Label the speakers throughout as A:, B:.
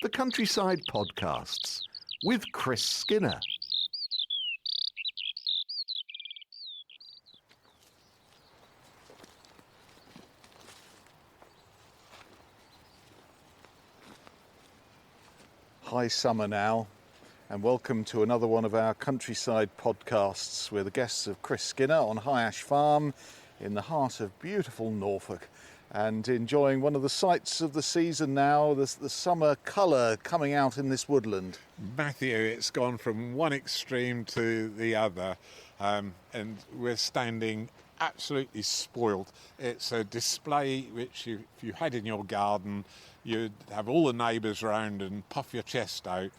A: the Countryside Podcasts with Chris Skinner.
B: High summer now, and welcome to another one of our Countryside Podcasts. We're the guests of Chris Skinner on High Ash Farm in the heart of beautiful Norfolk, and enjoying one of the sights of the season now, the summer colour coming out in this woodland.
C: Matthew, it's gone from one extreme to the other, and we're standing absolutely spoiled. It's a display which if you had in your garden, you'd have all the neighbours round and puff your chest out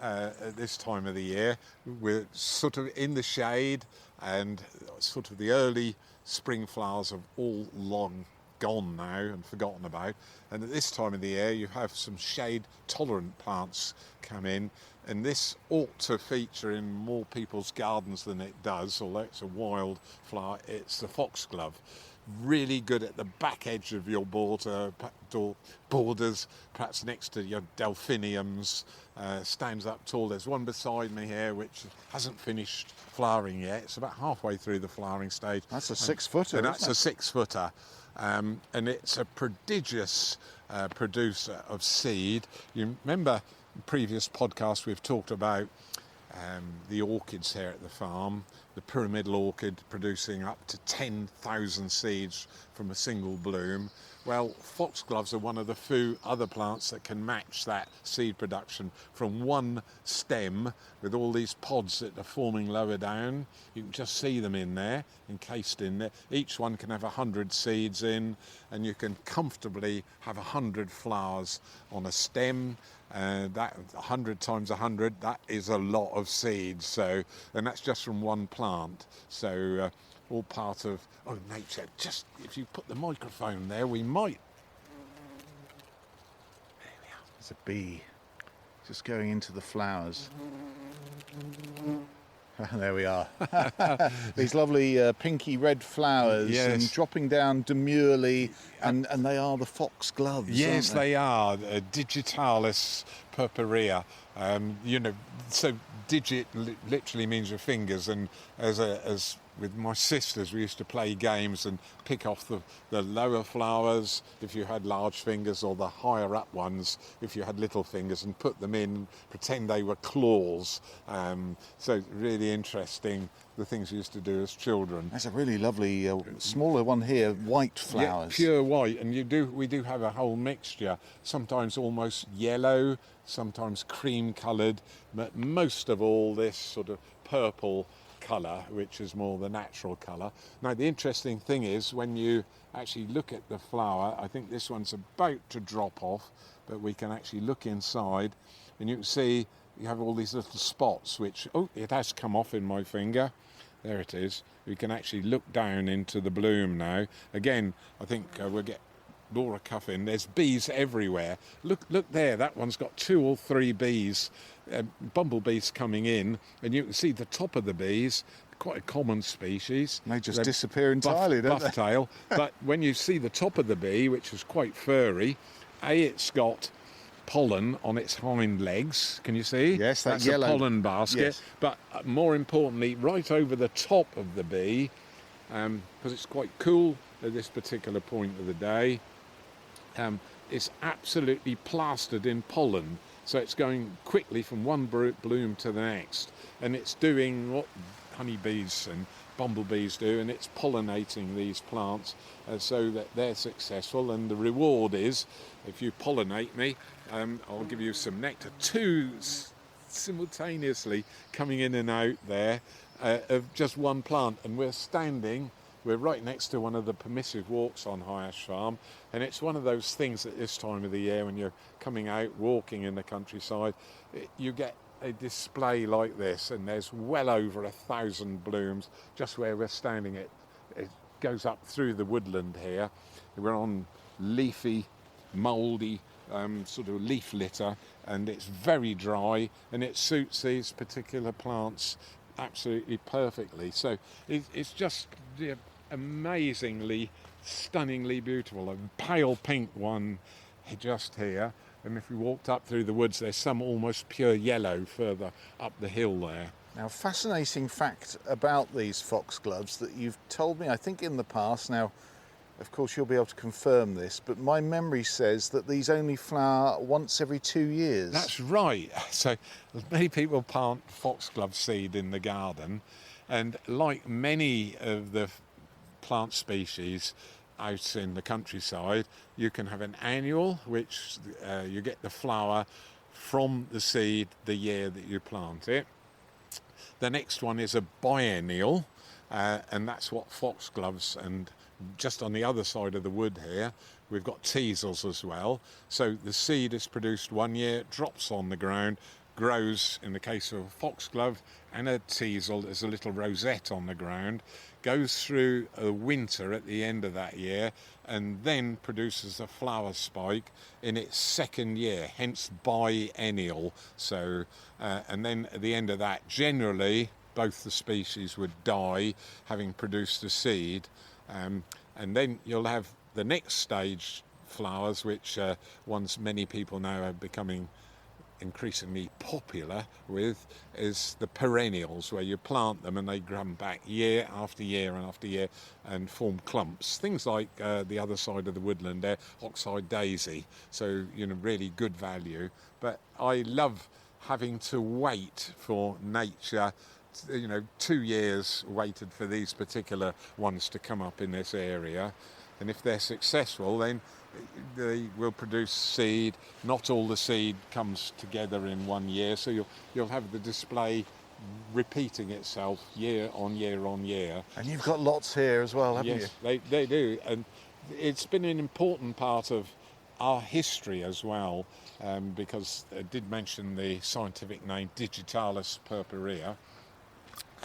C: at this time of the year. We're sort of in the shade, and sort of the early spring flowers have all long gone now and forgotten about, and at this time of the year you have some shade tolerant plants come in, and this ought to feature in more people's gardens than it does, although it's a wild flower. It's the foxglove, really good at the back edge of your borders, perhaps next to your delphiniums. Stands up tall. There's one beside me here which hasn't finished flowering yet. It's about halfway through the flowering stage.
B: That's a 6-footer,
C: and that's
B: isn't it?
C: a 6-footer. And it's a prodigious producer of seed. You remember in previous podcasts we've talked about the orchids here at the farm, the pyramidal orchid producing up to 10,000 seeds from a single bloom. Well, foxgloves are one of the few other plants that can match that seed production from one stem, with all these pods that are forming lower down. You can just see them in there, encased in there. Each one can have 100 seeds in, and you can comfortably have 100 flowers on a stem. That 100 times 100, that is a lot of seeds. So, and that's just from one plant. So all part of nature. Just if you put the microphone there, we might.
B: There we are. There's a bee just going into the flowers. There we are. These lovely pinky red flowers,
C: yes,
B: and dropping down demurely, and they are the foxgloves.
C: Yes,
B: aren't they?
C: they are. Digitalis purpurea. So digit literally means your fingers, and as with my sisters, we used to play games and pick off the lower flowers if you had large fingers, or the higher up ones if you had little fingers, and put them in, pretend they were claws. So really interesting, the things we used to do as children.
B: That's a really lovely smaller one here, white flowers.
C: Yeah, pure white, and we do have a whole mixture, sometimes almost yellow, sometimes cream coloured, but most of all this sort of purple colour, which is more the natural colour. Now the interesting thing is, when you actually look at the flower, I think this one's about to drop off, but we can actually look inside, and you can see you have all these little spots which, it has come off in my finger. There it is. We can actually look down into the bloom now. Again, I think we'll get Laura Cuffin. There's bees everywhere. Look there, that one's got 2 or 3 bees, bumblebees coming in, and you can see the top of the bees, quite a common species.
B: They just disappear entirely, don't they?
C: Buff-tail. But when you see the top of the bee, which is quite furry, it's got pollen on its hind legs. Can you see?
B: Yes,
C: that's
B: yellow
C: a pollen basket.
B: Yes.
C: But more importantly, right over the top of the bee, because it's quite cool at this particular point of the day, it's absolutely plastered in pollen. So it's going quickly from one bloom to the next, and it's doing what honeybees and bumblebees do, and it's pollinating these plants so that they're successful. And the reward is, if you pollinate me, I'll give you some nectar. 2 simultaneously coming in and out there of just one plant, and we're right next to one of the permissive walks on High Ash Farm, and it's one of those things at this time of the year when you're coming out walking in the countryside, you get a display like this, and there's well over 1,000 blooms just where we're standing. It goes up through the woodland here. We're on leafy, mouldy sort of leaf litter, and it's very dry, and it suits these particular plants absolutely perfectly. So it's just amazingly, stunningly beautiful. A pale pink one just here, And if we walked up through the woods, there's some almost pure yellow further up the hill there.
B: Now, fascinating fact about these foxgloves that you've told me, I think, in the past. Now, of course, you'll be able to confirm this, but my memory says that these only flower once every 2 years.
C: That's right. So many people plant foxglove seed in the garden, and like many of the plant species out in the countryside, you can have an annual, which you get the flower from the seed the year that you plant it. The next one is a biennial, and that's what foxgloves, and just on the other side of the wood here, we've got teasels as well. So the seed is produced 1 year, drops on the ground, grows in the case of a foxglove, and a teasel is a little rosette on the ground, goes through a winter at the end of that year, and then produces a flower spike in its second year, hence biennial. So, and then at the end of that, generally, both the species would die, having produced a seed. And then you'll have the next stage flowers, which ones many people now are becoming increasingly popular with, is the perennials, where you plant them and they come back year after year and after year and form clumps. Things like the other side of the woodland there, oxeye daisy. So, really good value. But I love having to wait for nature. 2 years waited for these particular ones to come up in this area, and if they're successful, then they will produce seed. Not all the seed comes together in 1 year, so you'll have the display repeating itself year on year on year.
B: And you've got lots here as well, haven't you?
C: Yes, they do, and it's been an important part of our history as well, because I did mention the scientific name digitalis purpurea,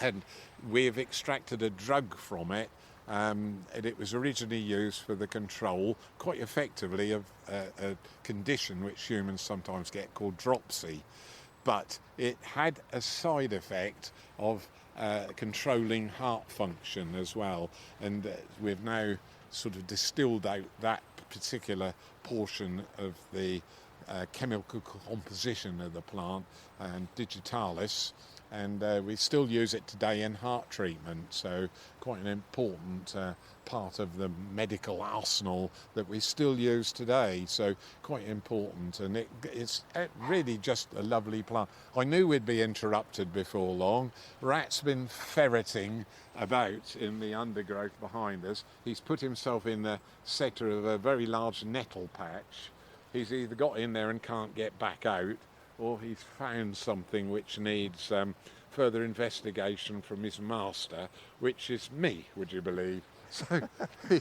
C: and we've extracted a drug from it, and it was originally used for the control, quite effectively, of a condition which humans sometimes get called dropsy. But it had a side effect of controlling heart function as well, and we've now sort of distilled out that particular portion of the chemical composition of the plant, and digitalis, and we still use it today in heart treatment, so quite an important part of the medical arsenal that we still use today, so quite important, and it's really just a lovely plant. I knew we'd be interrupted before long. Rat's been ferreting about in the undergrowth behind us. He's put himself in the centre of a very large nettle patch. He's either got in there and can't get back out, or he's found something which needs further investigation from his master, which is me, would you believe? So,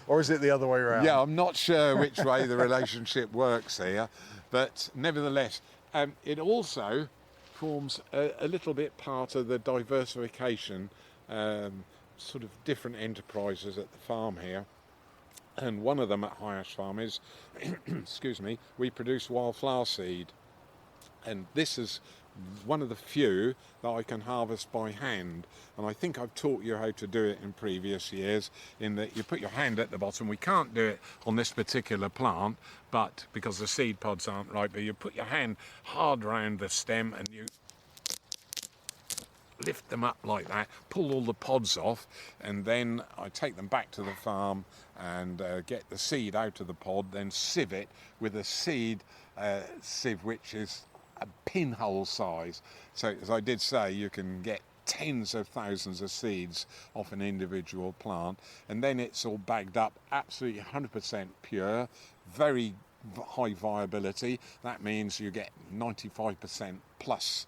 B: or is it the other way around?
C: Yeah, I'm not sure which way the relationship works here, but nevertheless, it also forms a little bit part of the diversification, sort of different enterprises at the farm here. And one of them at High Ash Farm is, excuse me, we produce wildflower seed. And this is one of the few that I can harvest by hand. And I think I've taught you how to do it in previous years, in that you put your hand at the bottom. We can't do it on this particular plant, but because the seed pods aren't right, but you put your hand hard round the stem and you lift them up like that, pull all the pods off, and then I take them back to the farm and get the seed out of the pod, then sieve it with a seed sieve which is a pinhole size. So, as I did say, you can get tens of thousands of seeds off an individual plant, and then it's all bagged up, absolutely 100% pure, very high viability. That means you get 95% plus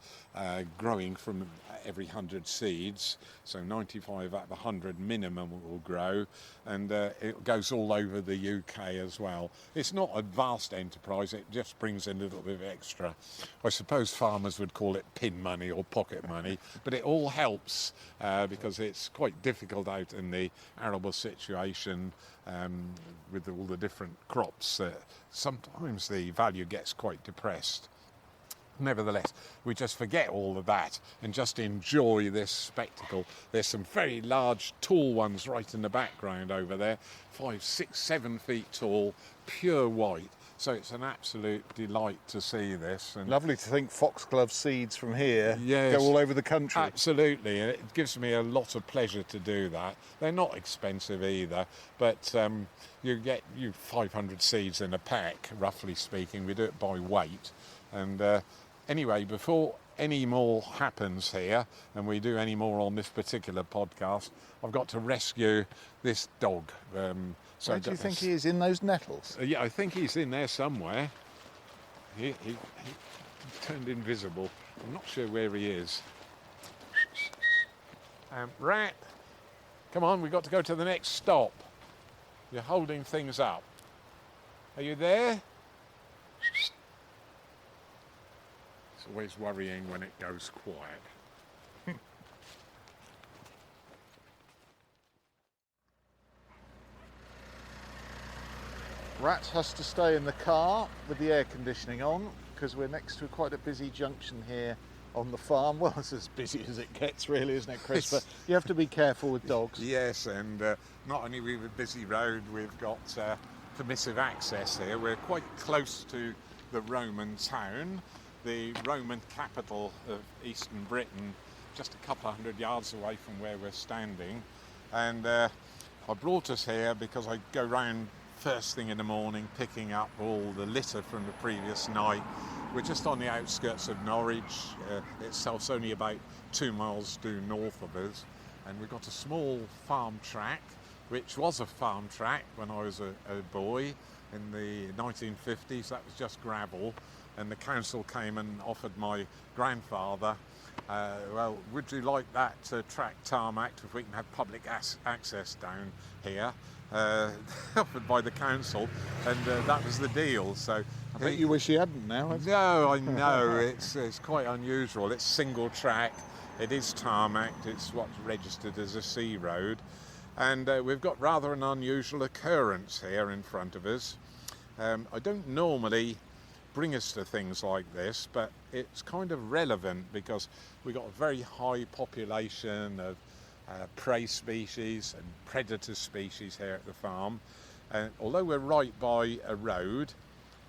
C: growing from every 100 seeds, so 95 out of 100 minimum will grow, and it goes all over the UK as well. It's not a vast enterprise, it just brings in a little bit of extra. I suppose farmers would call it pin money or pocket money, but it all helps because it's quite difficult out in the arable situation with all the different crops. Sometimes the value gets quite depressed. Nevertheless, we just forget all of that and just enjoy this spectacle. There's some very large, tall ones right in the background over there, 5, 6, 7 feet tall, pure white. So it's an absolute delight to see this. And
B: Lovely to think foxglove seeds from here
C: Yes.
B: go all over the country.
C: absolutely, and it gives me a lot of pleasure to do that. They're not expensive either, but you get 500 seeds in a pack, roughly speaking. We do it by weight. And anyway, before any more happens here, and we do any more on this particular podcast, I've got to rescue this dog.
B: Where do you think he is, in those nettles?
C: Yeah, I think he's in there somewhere. He turned invisible. I'm not sure where he is. Rat, come on, we've got to go to the next stop. You're holding things up. Are you there? It's always worrying when it goes quiet.
B: Rat has to stay in the car with the air conditioning on because we're next to quite a busy junction here on the farm. Well, it's as busy as it gets, really, isn't it, Chris? But you have to be careful with dogs.
C: Yes, and not only with a busy road, we've got permissive access here. We're quite close to the Roman town, the Roman capital of eastern Britain, just a couple of hundred yards away from where we're standing. And I brought us here because I go round first thing in the morning picking up all the litter from the previous night. We're just on the outskirts of Norwich. Itself's only about 2 miles due north of us, and we've got a small farm track, which was a farm track when I was a boy in the 1950s. That was just gravel, and the council came and offered my grandfather, well, would you like that track tarmacked if we can have public access down here? Offered by the council, and that was the deal. So
B: I bet you wish you hadn't now.
C: No, I know, it's quite unusual. It's single track, it is tarmacked, it's what's registered as a C road, and we've got rather an unusual occurrence here in front of us. I don't normally bring us to things like this, but it's kind of relevant because we've got a very high population of prey species and predator species here at the farm, and although we're right by a road,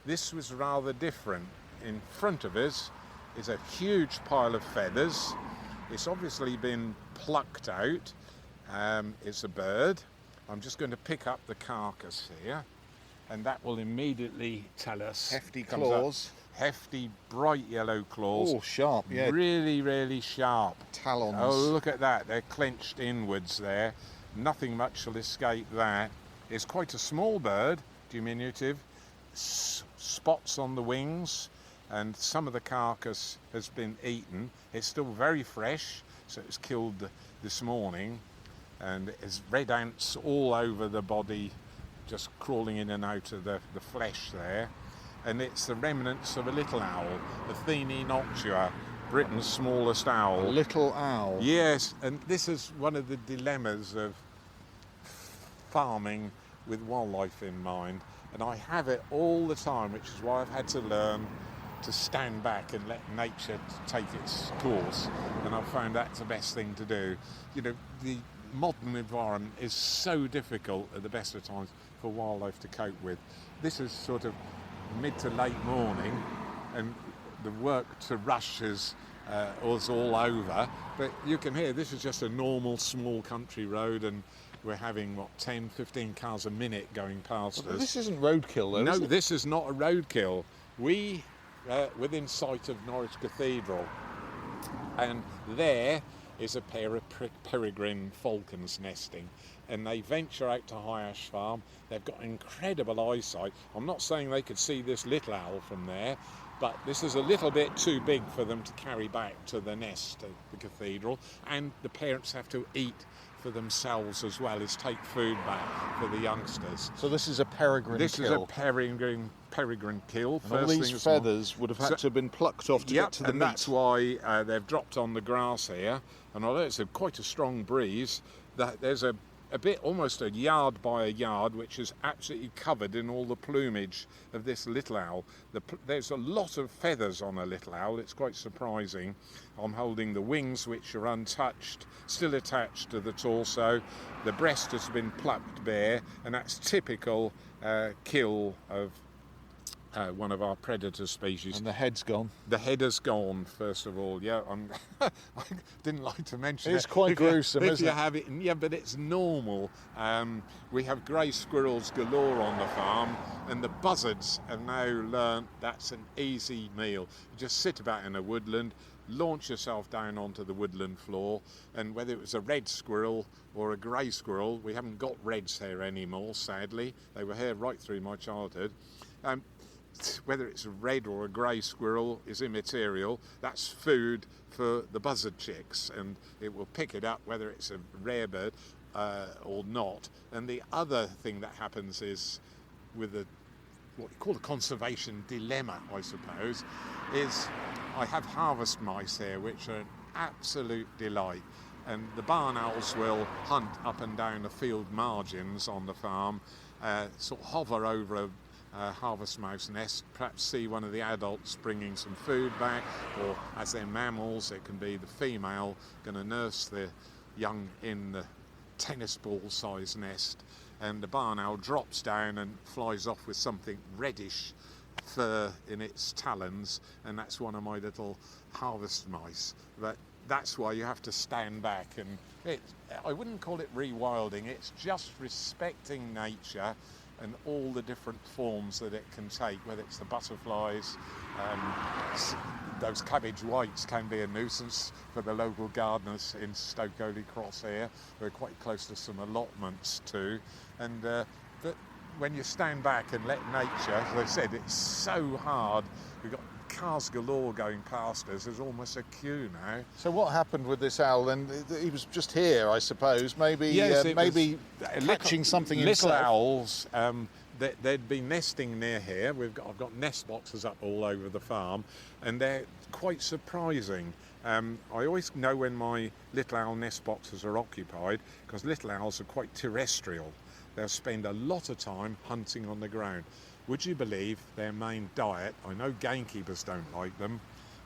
C: this was rather different. In front of us is a huge pile of feathers. It's obviously been plucked out. It's a bird. I'm just going to pick up the carcass here, and that will immediately tell us.
B: Hefty claws.
C: Hefty, bright yellow claws.
B: Oh, sharp, yeah.
C: Really, really sharp.
B: Talons.
C: Oh, look at that. They're clenched inwards there. Nothing much shall escape that. It's quite a small bird, diminutive. Spots on the wings, and some of the carcass has been eaten. It's still very fresh, so it was killed this morning, and there's red ants all over the body, just crawling in and out of the flesh there. And it's the remnants of a little owl, Athene noctua, Britain's smallest owl.
B: A little owl.
C: Yes, and this is one of the dilemmas of farming with wildlife in mind, and I have it all the time, which is why I've had to learn to stand back and let nature take its course, and I've found that's the best thing to do. You know, the modern environment is so difficult at the best of times for wildlife to cope with. This is sort of mid to late morning, and the work to rush is all over, but you can hear this is just a normal small country road, and we're having 10-15 cars a minute going past us.
B: This isn't roadkill though,
C: No,
B: is it?
C: this is not a roadkill. We within sight of Norwich Cathedral, and there is a pair of peregrine falcons nesting, and they venture out to High Ash Farm. They've got incredible eyesight. I'm not saying they could see this little owl from there, but this is a little bit too big for them to carry back to the nest at the cathedral, and the parents have to eat for themselves as well as take food back for the youngsters.
B: So this is a peregrine
C: This
B: kill.
C: is a peregrine kill.
B: And all these feathers would have had to have been plucked off to get to the
C: and
B: meat.
C: that's why they've dropped on the grass here. And although it's quite a strong breeze, there's a bit, almost a yard by a yard, which is absolutely covered in all the plumage of this little owl. There's a lot of feathers on a little owl. It's quite surprising. I'm holding the wings, which are untouched, still attached to the torso. The breast has been plucked bare, and that's typical kill of one of our predator species.
B: And the head's gone.
C: The head has gone, first of all. Yeah, I didn't like to mention
B: It's
C: it.
B: quite gruesome,
C: if
B: isn't
C: you
B: it?
C: have it, yeah, but it's normal. We have grey squirrels galore on the farm, and the buzzards have now learnt that's an easy meal. You just sit about in a woodland, launch yourself down onto the woodland floor, and whether it was a red squirrel or a grey squirrel, we haven't got reds here anymore, sadly. They were here right through my childhood. Whether it's a red or a grey squirrel is immaterial. That's food for the buzzard chicks, and it will pick it up whether it's a rare bird or not. And the other thing that happens is with what you call the conservation dilemma, I suppose, is I have harvest mice here, which are an absolute delight. And the barn owls will hunt up and down the field margins on the farm, sort of hover over a harvest mouse nest, perhaps see one of the adults bringing some food back, or as they're mammals, it can be the female going to nurse the young in the tennis ball size nest, and the barn owl drops down and flies off with something reddish fur in its talons, and that's one of my little harvest mice. But that's why you have to stand back, and I wouldn't call it rewilding, it's just respecting nature and all the different forms that it can take, whether it's the butterflies, those cabbage whites can be a nuisance for the local gardeners in Stoke Holy Cross here. We're quite close to some allotments too, and when you stand back and let nature, as I said, it's so hard. We've got cars galore going past us. There's almost a queue now.
B: So what happened with this owl then? He was just here, I suppose, maybe
C: maybe
B: catching something
C: little
B: himself.
C: owls. They'd been nesting near here. I've got nest boxes up all over the farm, and they're quite surprising. I always know when my little owl nest boxes are occupied, because little owls are quite terrestrial. They'll spend a lot of time hunting on the ground. Would you believe their main diet, I know gamekeepers don't like them,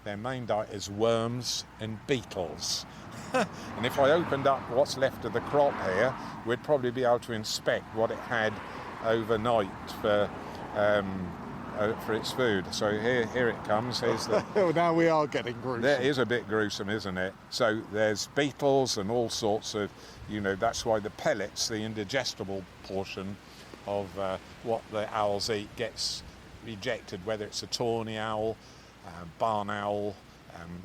C: their main diet is worms and beetles. And if I opened up what's left of the crop here, we'd probably be able to inspect what it had overnight for its food. So here it comes. Here's the.
B: Oh, now we are getting gruesome.
C: That is a bit gruesome, isn't it? So there's beetles and all sorts of, that's why the pellets, the indigestible portion of what the owls eat, gets rejected, whether it's a tawny owl, barn owl,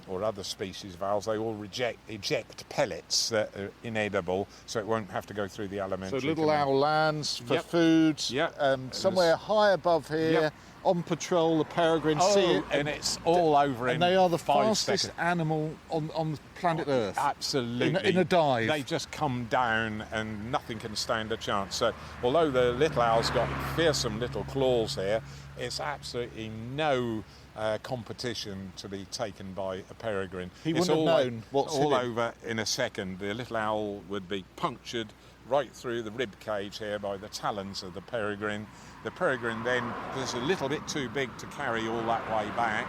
C: or other species of owls. They all eject pellets that are inedible, so it won't have to go through the alimentary.
B: So little
C: canal.
B: owl lands for
C: Yep.
B: food.
C: Yep.
B: Somewhere high above here,
C: Yep.
B: on patrol, the peregrine see it.
C: And it's all over in
B: And they are the
C: 5
B: fastest
C: seconds.
B: animal on planet Earth.
C: Absolutely.
B: In a dive.
C: They just come down and nothing can stand a chance. So although the little owl's got fearsome little claws here, it's absolutely no competition to be taken by a peregrine.
B: He
C: It's
B: wouldn't have
C: all
B: known what's
C: all
B: hit him.
C: over in a second. The little owl would be punctured right through the rib cage here by the talons of the peregrine. The peregrine then is a little bit too big to carry all that way back,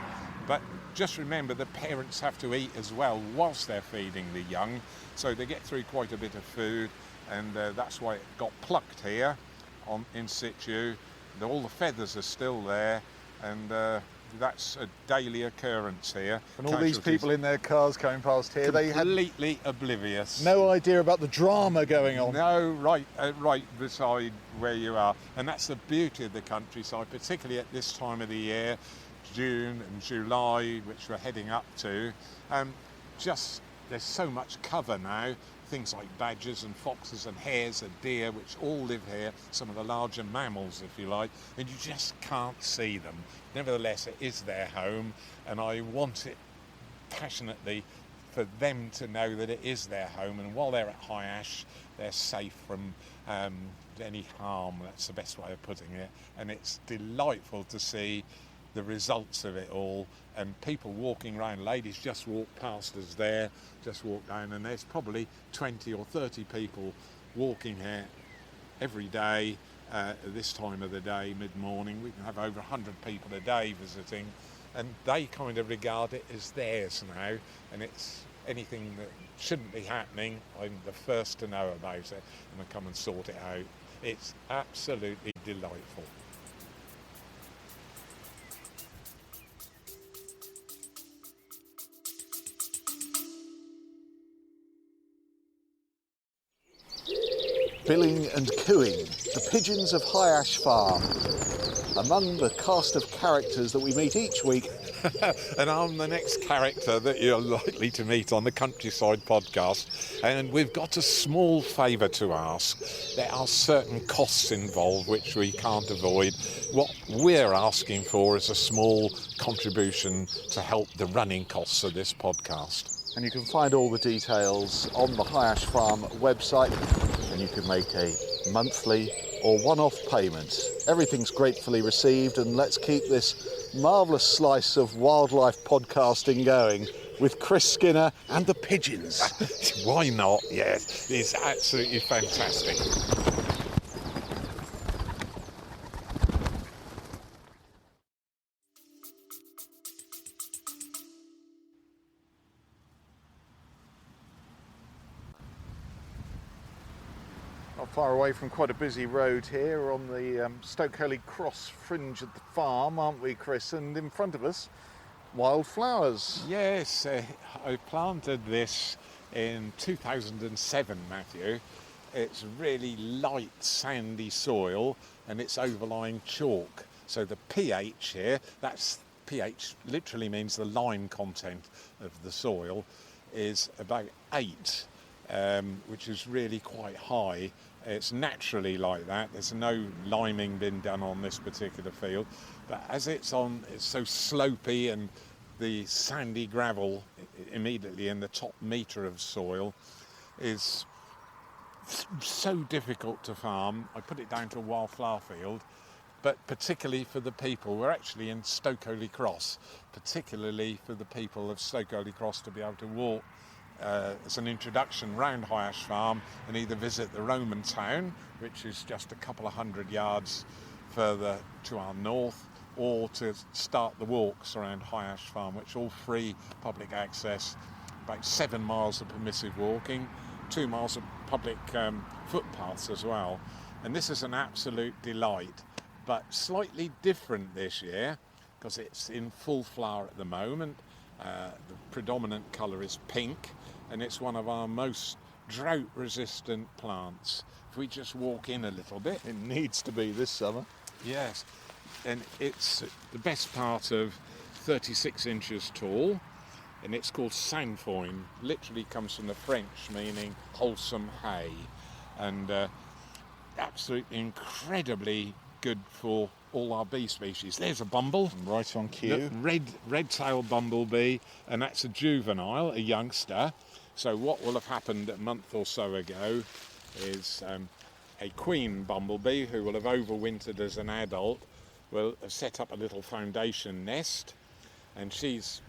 C: but just remember the parents have to eat as well whilst they're feeding the young, so they get through quite a bit of food, and that's why it got plucked here in situ. All the feathers are still there, and that's a daily occurrence here.
B: And all these people in their cars coming past here, they had
C: completely oblivious.
B: no idea about the drama going on.
C: No, right beside where you are. And that's the beauty of the countryside, particularly at this time of the year, June and July, which we're heading up to. There's so much cover now. Things like badgers and foxes and hares and deer, which all live here, some of the larger mammals, if you like, and you just can't see them. Nevertheless, it is their home, and I want it passionately for them to know that it is their home, and while they're at High Ash, they're safe from any harm. That's the best way of putting it, and it's delightful to see the results of it all, and people walking around. Ladies just walked past us there, just walked down, and there's probably 20 or 30 people walking here every day at this time of the day, mid-morning. We can have over 100 people a day visiting, and they kind of regard it as theirs now, and it's anything that shouldn't be happening, I'm the first to know about it, and I come and sort it out. It's absolutely delightful.
B: billing and cooing, the pigeons of High Ash Farm, among the cast of characters that we meet each week.
C: And I'm the next character that you're likely to meet on the Countryside podcast. And we've got a small favour to ask. There are certain costs involved which we can't avoid. What we're asking for is a small contribution to help the running costs of this podcast.
B: And you can find all the details on the High Ash Farm website, and you can make a monthly or one-off payment. Everything's gratefully received, and let's keep this marvellous slice of wildlife podcasting going with Chris Skinner and the pigeons.
C: Why not? Yes, it's absolutely fantastic.
B: Not far away from quite a busy road here. We're on the Stoke-Holy Cross fringe of the farm, aren't we, Chris? And in front of us, wildflowers.
C: Yes, I planted this in 2007, Matthew. It's really light, sandy soil, and it's overlying chalk. So the pH here, that's pH literally means the lime content of the soil, is about 8. Which is really quite high. It's naturally like that. There's no liming been done on this particular field, but as it's so slopey, and the sandy gravel immediately in the top metre of soil is so difficult to farm. I put it down to a wildflower field, but particularly for the people, we're actually in Stoke-Holy Cross, particularly for the people of Stoke-Holy Cross to be able to walk as an introduction round High Ash Farm and either visit the Roman town, which is just a couple of 100 yards further to our north, or to start the walks around High Ash Farm, which are all free public access, about 7 miles of permissive walking, 2 miles of public footpaths as well. And this is an absolute delight, but slightly different this year because it's in full flower at the moment. The predominant colour is pink, and it's one of our most drought-resistant plants. If we just walk in a little bit.
B: It needs to be this summer.
C: Yes, and it's the best part of 36 inches tall, and it's called sainfoin. Literally comes from the French, meaning wholesome hay, and absolutely incredibly good for all our bee species. There's a bumble.
B: Right on cue.
C: Red-tailed bumblebee, and that's a juvenile, a youngster. So what will have happened a month or so ago is a queen bumblebee who will have overwintered as an adult will have set up a little foundation nest, and she's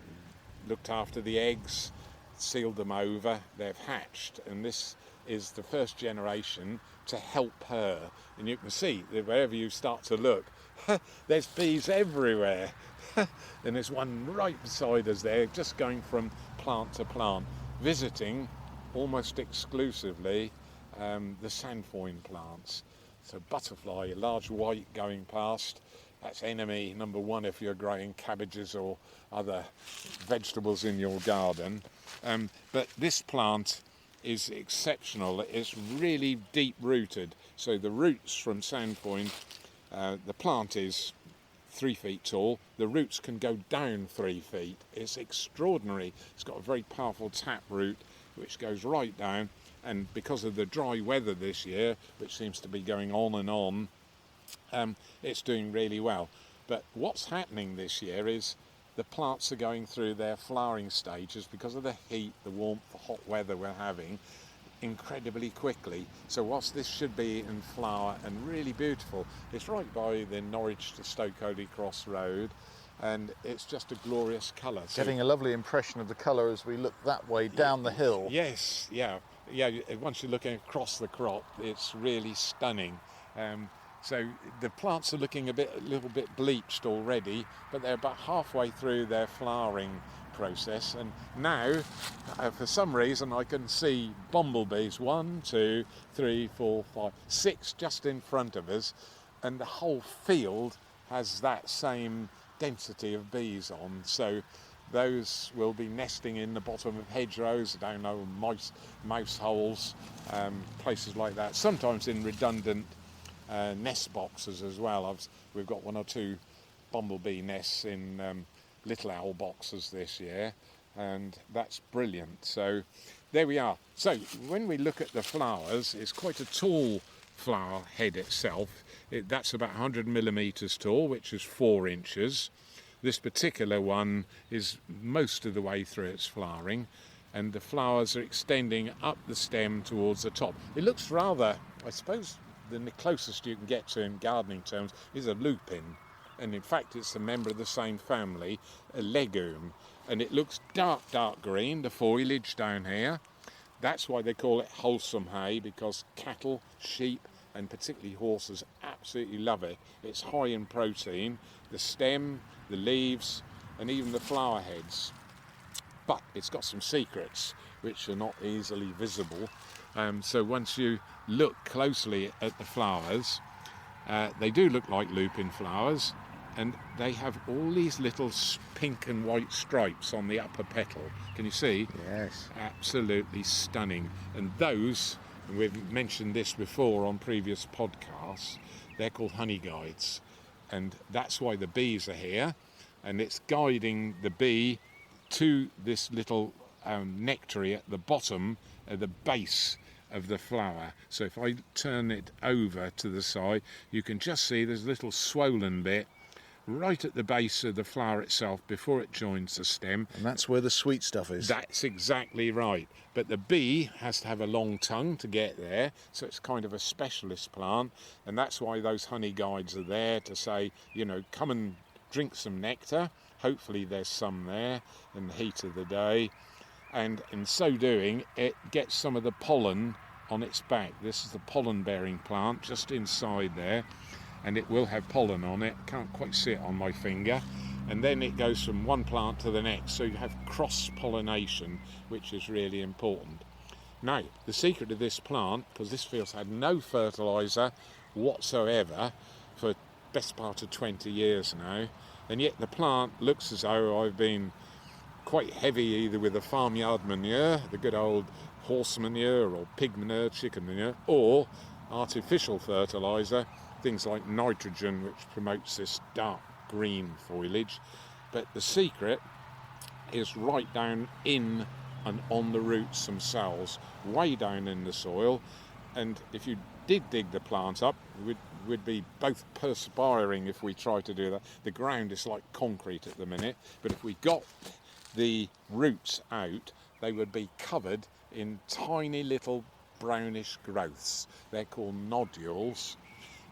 C: looked after the eggs, sealed them over, they've hatched, and this is the first generation to help her. And you can see that wherever you start to look, there's bees everywhere. And there's one right beside us there, just going from plant to plant, visiting almost exclusively the sainfoin plants. So butterfly, a large white going past, that's enemy number one if you're growing cabbages or other vegetables in your garden. But this plant is exceptional. It's really deep rooted. So the roots from sainfoin, the plant is 3 feet tall. The roots can go down 3 feet. It's extraordinary. It's got a very powerful tap root which goes right down, and because of the dry weather this year, which seems to be going on and on, it's doing really well. But what's happening this year is the plants are going through their flowering stages because of the heat, the warmth, the hot weather we're having incredibly quickly. So whilst this should be in flower and really beautiful, it's right by the Norwich to Stoke-Holy Cross Road, and it's just a glorious colour. So
B: Getting a lovely impression of the colour as we look that way down the hill.
C: yes, yeah. Once you're looking across the crop, it's really stunning. So the plants are looking a little bit bleached already, but they're about halfway through their flowering process. And now, for some reason, I can see bumblebees, 1, 2, 3, 4, 5, 6 just in front of us, and the whole field has that same density of bees on. So those will be nesting in the bottom of hedgerows, down mouse holes, places like that. Sometimes in redundant nest boxes as well. We've got 1 or 2 bumblebee nests in little owl boxes this year, and that's brilliant. So there we are. So when we look at the flowers, it's quite a tall flower head itself. That's about 100 millimeters tall, which is 4 inches. This particular one is most of the way through its flowering, and the flowers are extending up the stem towards the top. It looks rather, I suppose, the closest you can get to in gardening terms is a lupin, and in fact it's a member of the same family, a legume, and it looks dark green, the foliage down here. That's why they call it wholesome hay, because cattle, sheep and particularly horses absolutely love it. It's high in protein, the stem, the leaves and even the flower heads. But it's got some secrets which are not easily visible. So once you look closely at the flowers, they do look like lupin flowers, and they have all these little pink and white stripes on the upper petal. Can you see?
B: Yes.
C: Absolutely stunning. And those, and we've mentioned this before on previous podcasts, they're called honey guides. And that's why the bees are here, and it's guiding the bee to this little nectary at the bottom, at the base of the flower. So if I turn it over to the side, you can just see there's a little swollen bit right at the base of the flower itself before it joins the stem.
B: And that's where the sweet stuff is.
C: That's exactly right. But the bee has to have a long tongue to get there, so it's kind of a specialist plant, and that's why those honey guides are there to say, you know, come and drink some nectar. Hopefully there's some there in the heat of the day, and in so doing it gets some of the pollen on its back. This is the pollen bearing plant just inside there, and it will have pollen on it. Can't quite see it on my finger. And then it goes from one plant to the next, so you have cross-pollination, which is really important. Now, the secret of this plant, because this field's had no fertiliser whatsoever for best part of 20 years now, and yet the plant looks as though I've been quite heavy either with the farmyard manure, the good old horse manure or pig manure, chicken manure, or artificial fertiliser, things like nitrogen, which promotes this dark green foliage. But the secret is right down in and on the roots themselves, way down in the soil. And if you did dig the plant up, we'd be both perspiring if we tried to do that. The ground is like concrete at the minute, but if we got the roots out, they would be covered in tiny little brownish growths. They're called nodules,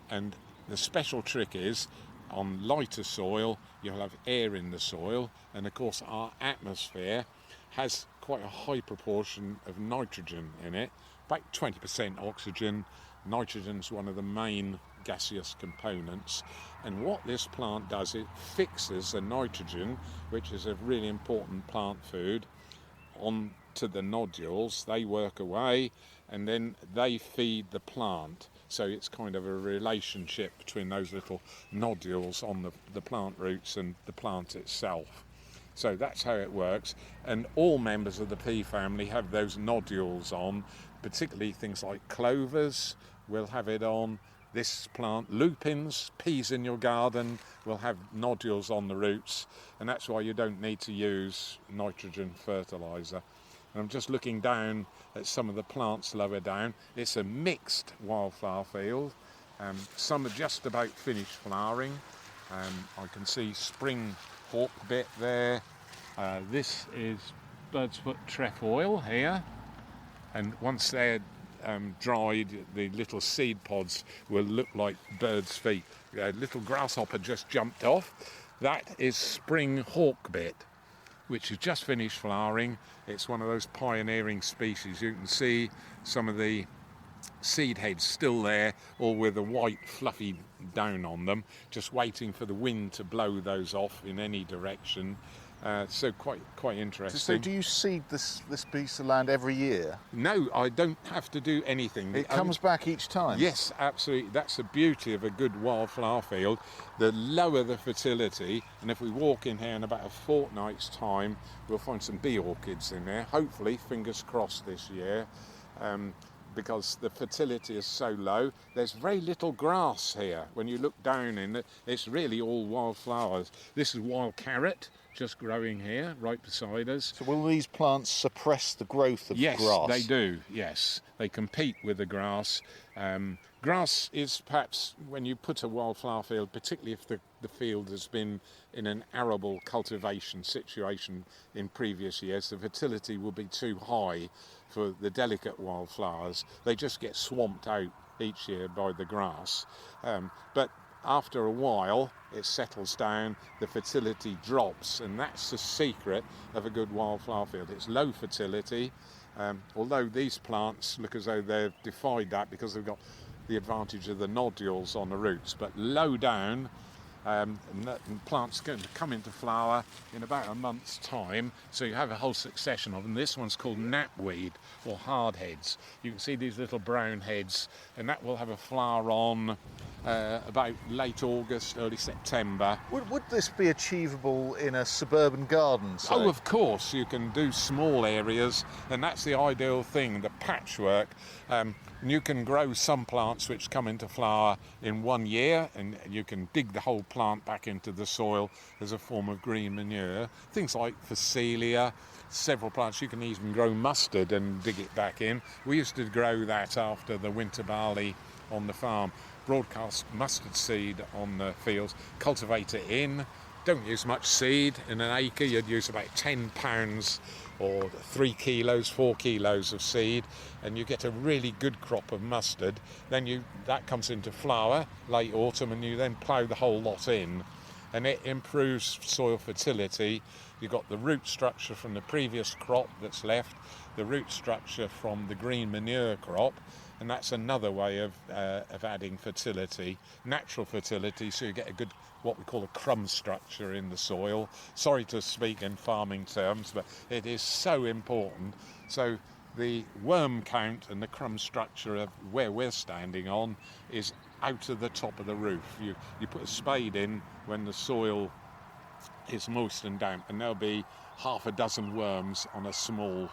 C: and the special trick is on lighter soil you'll have air in the soil, and of course our atmosphere has quite a high proportion of nitrogen in it, about 20% oxygen. Nitrogen's one of the main gaseous components, and what this plant does, it fixes the nitrogen, which is a really important plant food, onto the nodules. They work away and then they feed the plant. So it's kind of a relationship between those little nodules on the plant roots and the plant itself. So that's how it works, and all members of the pea family have those nodules on, particularly things like clovers will have it on. This plant, lupins, peas in your garden, will have nodules on the roots, and that's why you don't need to use nitrogen fertiliser. And I'm just looking down at some of the plants lower down. It's a mixed wildflower field. Some are just about finished flowering. I can see spring hawk bit there. This is bird's foot trefoil here, and once they're dried, the little seed pods will look like bird's feet. A little grasshopper just jumped off. That is spring hawkbit, which has just finished flowering. It's one of those pioneering species. You can see some of the seed heads still there, all with a white fluffy down on them, just waiting for the wind to blow those off in any direction. So quite interesting.
B: So do you seed this piece of land every year?
C: No, I don't have to do anything.
B: It comes back each time?
C: Yes, absolutely. That's the beauty of a good wildflower field. The lower the fertility, and if we walk in here in about a fortnight's time, we'll find some bee orchids in there. Hopefully, fingers crossed this year, because the fertility is so low. There's very little grass here. When you look down in it, it's really all wildflowers. This is wild carrot, just growing here, right beside us.
B: So will these plants suppress the growth of grass?
C: Yes, they do, yes. They compete with the grass. Grass is perhaps, when you put a wildflower field, particularly if the field has been in an arable cultivation situation in previous years, the fertility will be too high for the delicate wildflowers. They just get swamped out each year by the grass. But after a while, it settles down, the fertility drops, and that's the secret of a good wildflower field. It's low fertility, although these plants look as though they've defied that because they've got the advantage of the nodules on the roots, but low down, and plants going to come into flower in about a month's time, so you have a whole succession of them. This one's called knapweed or hardheads. You can see these little brown heads, and that will have a flower on about late August, early September.
B: Would this be achievable in a suburban garden, say?
C: Oh, of course, you can do small areas, and that's the ideal thing, the patchwork. You can grow some plants which come into flower in 1 year, and you can dig the whole plant back into the soil as a form of green manure. Things like Phacelia, several plants. You can even grow mustard and dig it back in. We used to grow that after the winter barley on the farm. Broadcast mustard seed on the fields, cultivate it in. Don't use much seed. In an acre you'd use about 10 pounds or 3 kilos, 4 kilos of seed, and you get a really good crop of mustard. Then that comes into flower late autumn, and you then plough the whole lot in, and it improves soil fertility. You've got the root structure from the previous crop that's left, the root structure from the green manure crop, and that's another way of adding fertility, natural fertility, so you get a good, what we call a crumb structure in the soil. Sorry to speak in farming terms, but it is so important. So the worm count and the crumb structure of where we're standing on is out of the top of the roof. You put a spade in when the soil is moist and damp, and there'll be half a dozen worms on a small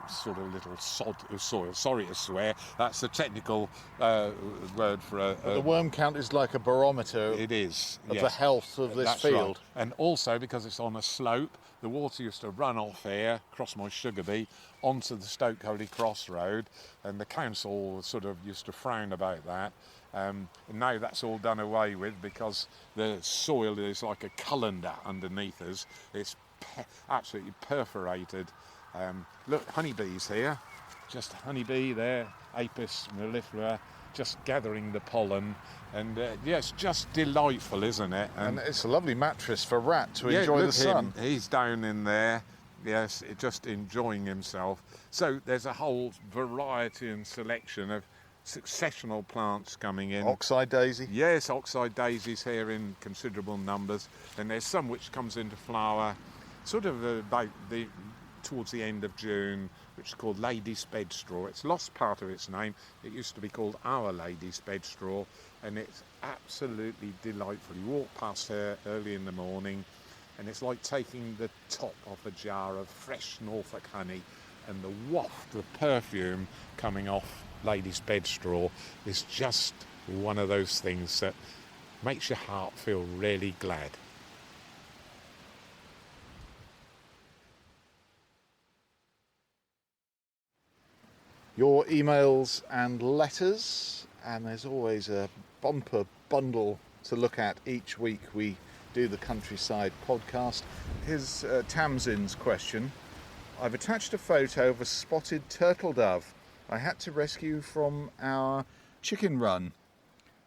C: sort of little sod of soil. Sorry to swear, that's the technical word for
B: the worm count is like a barometer.
C: It is,
B: of
C: yes,
B: the health of this
C: that's
B: field.
C: Right. And also because it's on a slope, the water used to run off here, across my sugar beet, onto the Stoke Holy Cross Road, and the council sort of used to frown about that. And now that's all done away with because the soil is like a colander underneath us. It's absolutely perforated. Look, honeybees here, just honeybee there, Apis mellifera, just gathering the pollen, and it's just delightful, isn't it?
B: And it's a lovely mattress for Rat to
C: yeah,
B: enjoy
C: look
B: the sun.
C: He's down in there, yes, just enjoying himself. So there's a whole variety and selection of successional plants coming in.
B: Oxeye daisy?
C: Yes, oxeye daisies here in considerable numbers, and there's some which comes into flower sort of about towards the end of June, which is called lady's bedstraw. It's lost part of its name. It used to be called Our Lady's Bedstraw, and it's absolutely delightful. You walk past her early in the morning, and it's like taking the top off a jar of fresh Norfolk honey, and the waft of perfume coming off lady's bedstraw is just one of those things that makes your heart feel really glad.
B: Your emails and letters, and there's always a bumper bundle to look at each week we do the Countryside podcast. Here's Tamsin's question. I've attached a photo of a spotted turtle dove I had to rescue from our chicken run.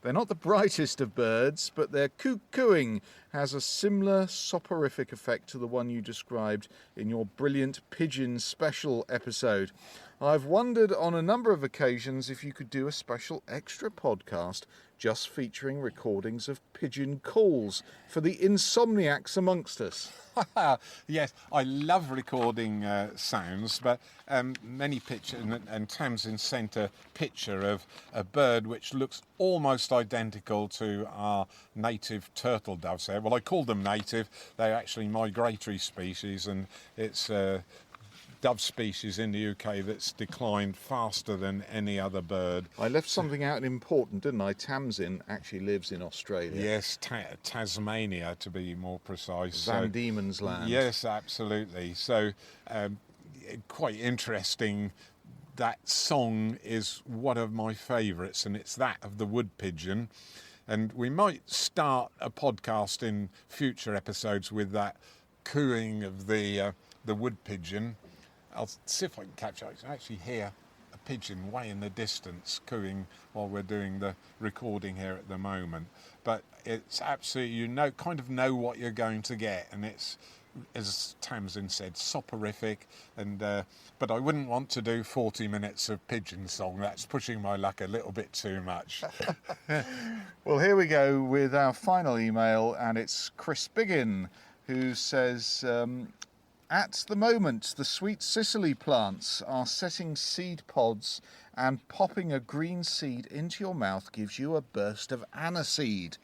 B: They're not the brightest of birds, but their cuckooing has a similar soporific effect to the one you described in your brilliant pigeon special episode. I've wondered on a number of occasions if you could do a special extra podcast just featuring recordings of pigeon calls for the insomniacs amongst us.
C: Yes, I love recording sounds, but many pictures, and Tamsin sent a picture of a bird which looks almost identical to our native turtle doves here. Well, I call them native, they're actually migratory species, and it's dove species in the UK that's declined faster than any other bird.
B: I left something out important, didn't I? Tamsin actually lives in Australia.
C: Yes, Tasmania to be more precise.
B: Van Diemen's Land.
C: Yes, absolutely. So quite interesting. That song is one of my favourites, and it's that of the wood pigeon. And we might start a podcast in future episodes with that cooing of the wood pigeon. I'll see if I can capture it. I can actually hear a pigeon way in the distance cooing while we're doing the recording here at the moment. But it's absolutely, kind of know what you're going to get, and it's, as Tamsin said, soporific. And but I wouldn't want to do 40 minutes of pigeon song. That's pushing my luck a little bit too much.
B: Well, here we go with our final email, and it's Chris Biggin, who says, at the moment, the sweet cicely plants are setting seed pods, and popping a green seed into your mouth gives you a burst of aniseed.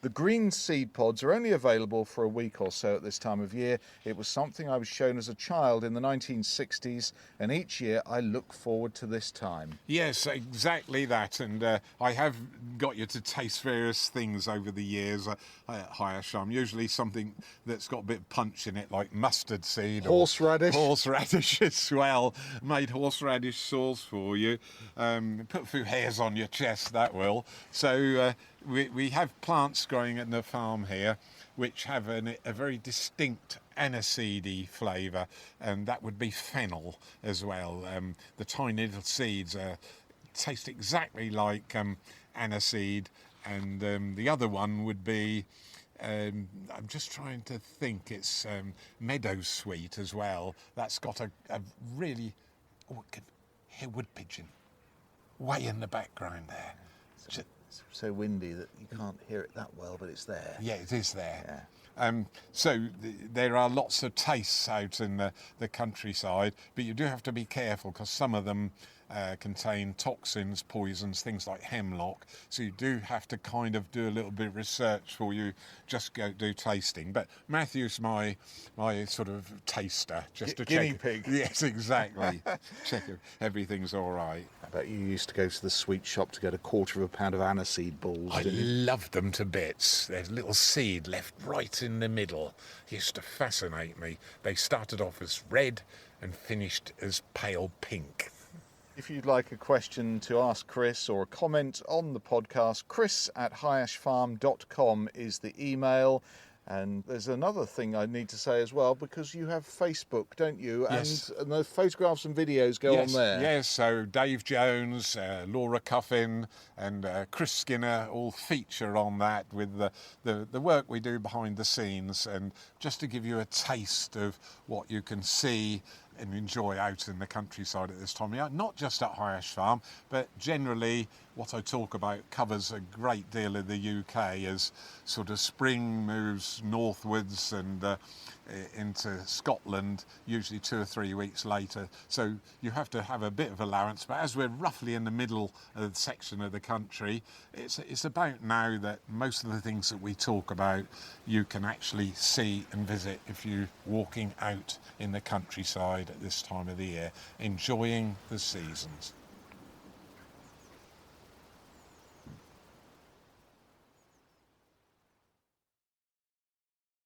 B: The green seed pods are only available for a week or so at this time of year. It was something I was shown as a child in the 1960s, and each year I look forward to this time.
C: Yes, exactly that. And I have got you to taste various things over the years at High Asham. Usually something that's got a bit of punch in it, like mustard seed.
B: Horseradish.
C: Horseradish as well. Made horseradish sauce for you. Put a few hairs on your chest, that will. So we have plants growing in the farm here which have a very distinct aniseedy flavour, and that would be fennel as well. The tiny little seeds taste exactly like aniseed, and the other one would be, I'm just trying to think, it's meadows sweet as well. That's got a really, I can hear wood pigeon way in the background there.
B: It's so windy that you can't hear it that well, but it's there.
C: Yeah, it is there.
B: Yeah.
C: So there are lots of tastes out in the countryside, but you do have to be careful because some of them contain toxins, poisons, things like hemlock. So you do have to kind of do a little bit of research before you just go do tasting. But Matthew's my sort of taster, just to
B: guinea
C: check.
B: pig.
C: Yes, exactly. Check if everything's all right.
B: I bet you used to go to the sweet shop to get a quarter of a pound of aniseed balls.
C: I
B: didn't you?
C: loved them to bits. There's a little seed left right in the middle. Used to fascinate me. They started off as red and finished as pale pink.
B: If you'd like a question to ask Chris or a comment on the podcast, chris@highashfarm.com is the email. And there's another thing I need to say as well, because you have Facebook, don't you?
C: Yes.
B: And the photographs and videos go on there.
C: Yes, so Dave Jones, Laura Cuffin and Chris Skinner all feature on that with the work we do behind the scenes, and just to give you a taste of what you can see and enjoy out in the countryside at this time of year. Not just at High Ash Farm, but generally what I talk about covers a great deal of the UK as sort of spring moves northwards and into Scotland, usually 2 or 3 weeks later. So you have to have a bit of allowance, but as we're roughly in the middle of the section of the country, it's about now that most of the things that we talk about you can actually see and visit if you're walking out in the countryside at this time of the year, enjoying the seasons.